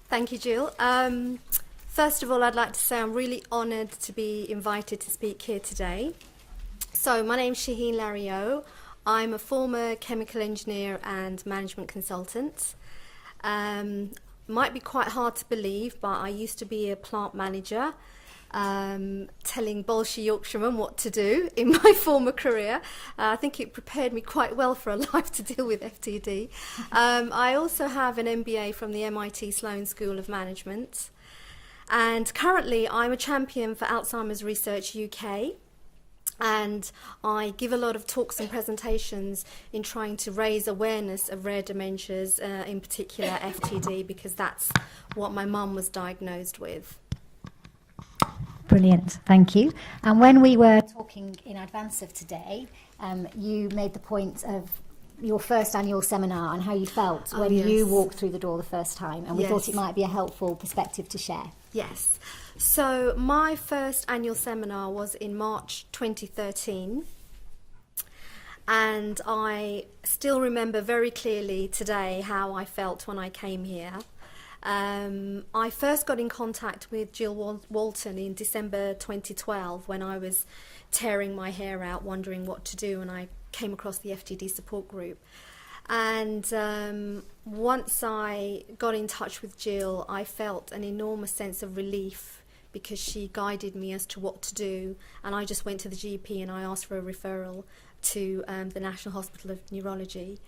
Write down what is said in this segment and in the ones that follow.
Thank you, Jill. First of all, I'd like to say I'm really honoured to be invited to speak here today. So, my name's Shaheen Larrieux. I'm a former chemical engineer and management consultant. Might be quite hard to believe, but I used to be a plant manager, telling Bolshie Yorkshiremen what to do in my former career. I think it prepared me quite well for a life to deal with FTD. I also have an MBA from the MIT Sloan School of Management. And currently I'm a champion for Alzheimer's Research UK. And I give a lot of talks and presentations in trying to raise awareness of rare dementias, in particular FTD, because that's what my mum was diagnosed with. Brilliant, thank you. And when we were talking in advance of today, you made the point of your first annual seminar and how you felt when you walked through the door the first time, and we thought it might be a helpful perspective to share. Yes. So my first annual seminar was in March 2013, and I still remember very clearly today how I felt when I came here. I first got in contact with Jill Walton in December 2012 when I was tearing my hair out, wondering what to do, and I came across the FTD support group. And once I got in touch with Jill, I felt an enormous sense of relief because she guided me as to what to do, and I just went to the GP and I asked for a referral to the National Hospital of Neurology.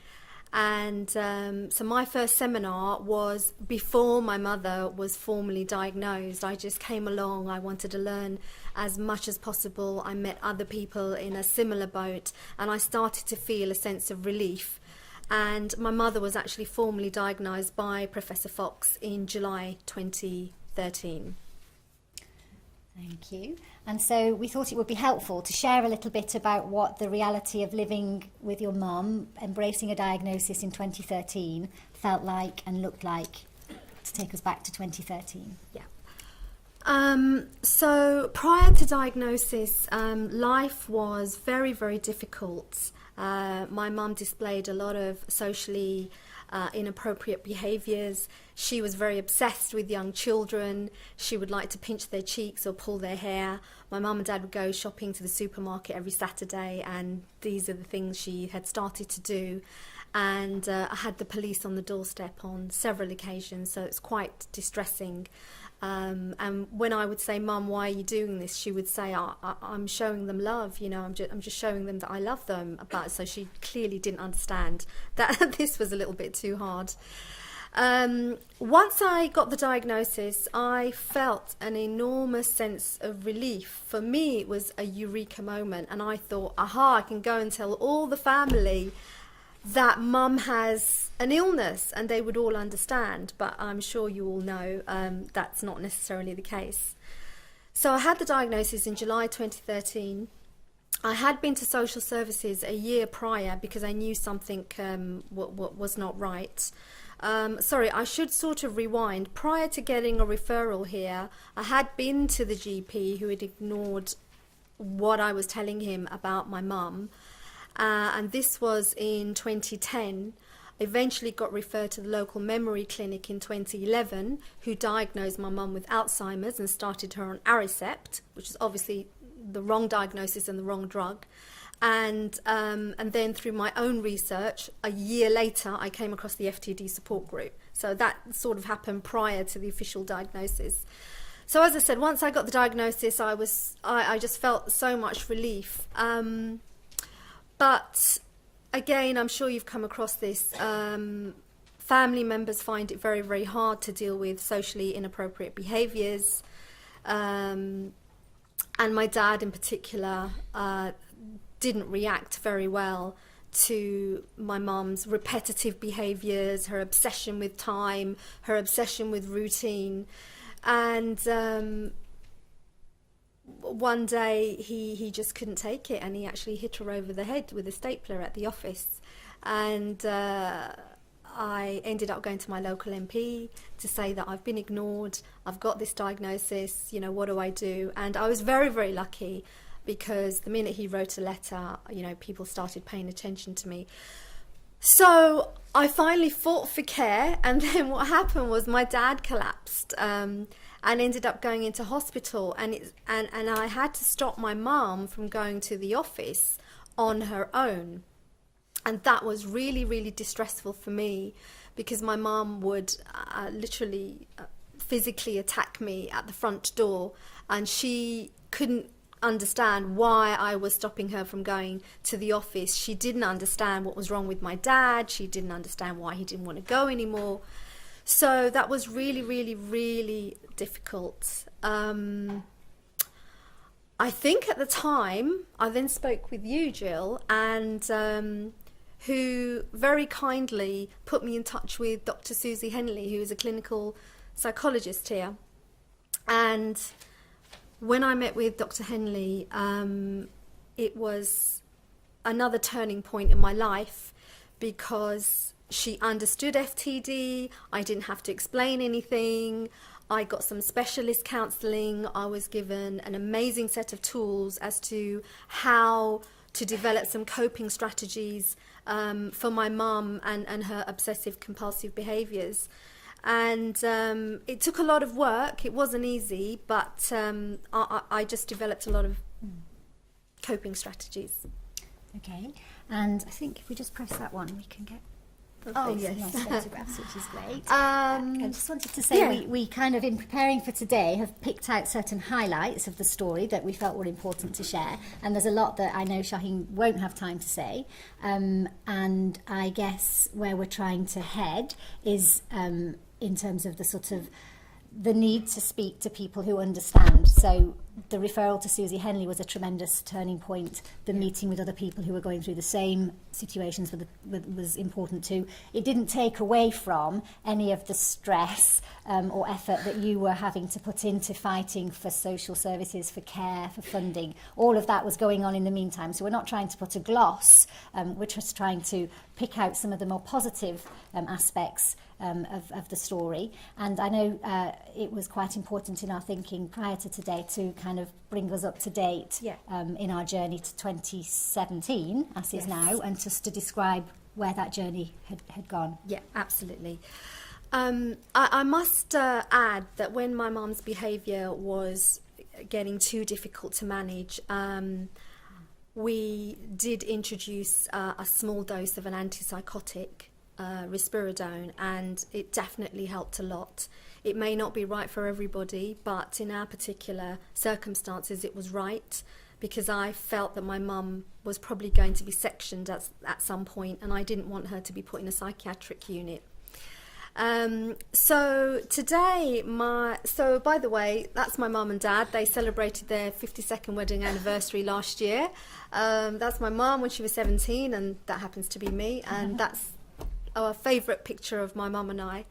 And so my first seminar was before my mother was formally diagnosed. I just came along. I wanted to learn as much as possible. I met other people in a similar boat, and I started to feel a sense of relief. And my mother was actually formally diagnosed by Professor Fox in July 2013. Thank you. And so we thought it would be helpful to share a little bit about what the reality of living with your mum, embracing a diagnosis in 2013, felt like and looked like, to take us back to 2013. Yeah. So prior to diagnosis, life was very, very difficult. My mum displayed a lot of socially inappropriate behaviours. She was very obsessed with young children. She would like to pinch their cheeks or pull their hair. My mum and dad would go shopping to the supermarket every Saturday, and these are the things she had started to do. And I had the police on the doorstep on several occasions, so it's quite distressing. And when I would say, "Mum, why are you doing this?" she would say, "I'm showing them love, you know, I'm just showing them that I love them." But so she clearly didn't understand that this was a little bit too hard. Once I got the diagnosis, I felt an enormous sense of relief. For me, it was a eureka moment, and I thought, aha, I can go and tell all the family that mum has an illness, and they would all understand. But I'm sure you all know that's not necessarily the case. So I had the diagnosis in July 2013. I had been to social services a year prior because I knew something was not right. Sorry, I should sort of rewind. Prior to getting a referral here, I had been to the GP who had ignored what I was telling him about my mum. And this was in 2010. Eventually got referred to the local memory clinic in 2011, who diagnosed my mum with Alzheimer's and started her on Aricept, which is obviously the wrong diagnosis and the wrong drug. And then through my own research, a year later, I came across the FTD support group. So that sort of happened prior to the official diagnosis. So as I said, once I got the diagnosis, I just felt so much relief. But again, I'm sure you've come across this. Family members find it very, very hard to deal with socially inappropriate behaviours. And my dad in particular didn't react very well to my mum's repetitive behaviours, her obsession with time, her obsession with routine. And one day he just couldn't take it, and he actually hit her over the head with a stapler at the office. And I ended up going to my local MP to say that I've been ignored, I've got this diagnosis, you know, what do I do? And I was very, very lucky, because the minute he wrote a letter, you know, people started paying attention to me. So I finally fought for care, and then what happened was my dad collapsed and ended up going into hospital, and I had to stop my mum from going to the office on her own. And that was really, really distressful for me, because my mum would literally physically attack me at the front door, and she couldn't understand why I was stopping her from going to the office. She didn't understand what was wrong with my dad. She didn't understand why he didn't want to go anymore. So that was really, really, really difficult. I think at the time, I then spoke with you, Jill, and who very kindly put me in touch with Dr. Susie Henley, who is a clinical psychologist here. And when I met with Dr. Henley, it was another turning point in my life, because she understood FTD. I didn't have to explain anything. I got some specialist counselling. I was given an amazing set of tools as to how to develop some coping strategies for my mum and her obsessive compulsive behaviours. And it took a lot of work. It wasn't easy, but I just developed a lot of coping strategies. Okay, and I think if we just press that one, we can get Oh, nice yes. photographs, which is great. I just wanted to say we kind of, in preparing for today, have picked out certain highlights of the story that we felt were important to share, and there's a lot that I know Shaheen won't have time to say, and I guess where we're trying to head is in terms of the sort of the need to speak to people who understand. So the referral to Susie Henley was a tremendous turning point. The meeting with other people who were going through the same situations was important too. It didn't take away from any of the stress or effort that you were having to put into fighting for social services, for care, for funding. All of that was going on in the meantime. So we're not trying to put a gloss. We're just trying to pick out some of the more positive aspects of the story. And I know it was quite important in our thinking prior to today to kind of bring us up to date in our journey to 2017, as is now, and just to describe where that journey had gone. Yeah, absolutely. I must add that when my mum's behaviour was getting too difficult to manage, we did introduce a small dose of an antipsychotic, risperidone, and it definitely helped a lot. It may not be right for everybody, but in our particular circumstances it was right, because I felt that my mum was probably going to be sectioned at some point, and I didn't want her to be put in a psychiatric unit. So today, by the way, that's my mum and dad. They celebrated their 52nd wedding anniversary last year. That's my mum when she was 17, and that happens to be me, and that's our favourite picture of my mum and I.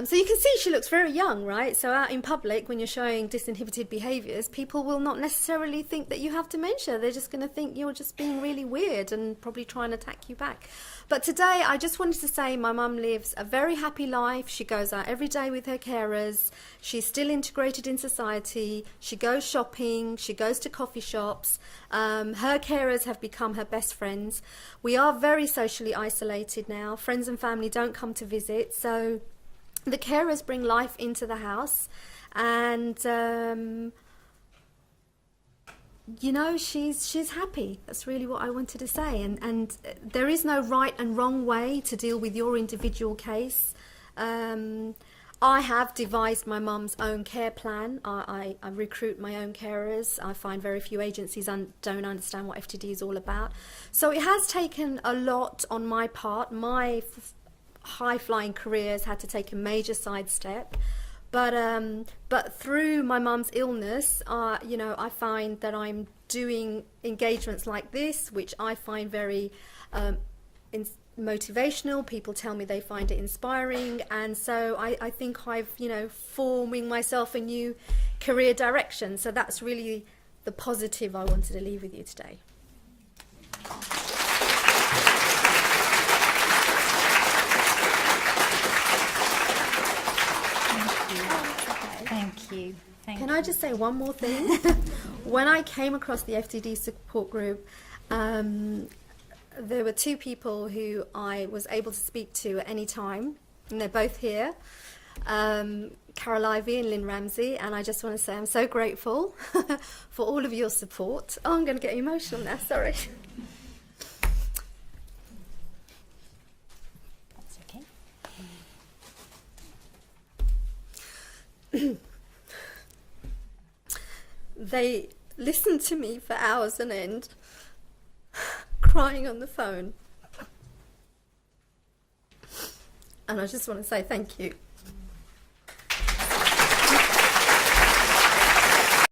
So you can see she looks very young, right? So out in public, when you're showing disinhibited behaviours, people will not necessarily think that you have dementia. They're just going to think you're just being really weird and probably try and attack you back. But today, I just wanted to say my mum lives a very happy life. She goes out every day with her carers. She's still integrated in society. She goes shopping. She goes to coffee shops. Her carers have become her best friends. We are very socially isolated now. Friends and family don't come to visit, so the carers bring life into the house, and you know, she's happy. That's really what I wanted to say. And there is no right and wrong way to deal with your individual case. I have devised my mum's own care plan. I recruit my own carers. I find very few agencies don't understand what FTD is all about. So it has taken a lot on my part. My high-flying career has had to take a major sidestep, but through my mum's illness, you know, I find that I'm doing engagements like this, which I find very motivational. People tell me they find it inspiring, and so I think I've, you know, forming myself a new career direction. So that's really the positive I wanted to leave with you today. Thank you. Can I just say one more thing? When I came across the FTD support group, there were two people who I was able to speak to at any time, and they're both here. Carol Ivy and Lynn Ramsey, and I just want to say I'm so grateful for all of your support. Oh, I'm going to get emotional now, sorry. That's okay. They listened to me for hours on end, crying on the phone. And I just want to say thank you.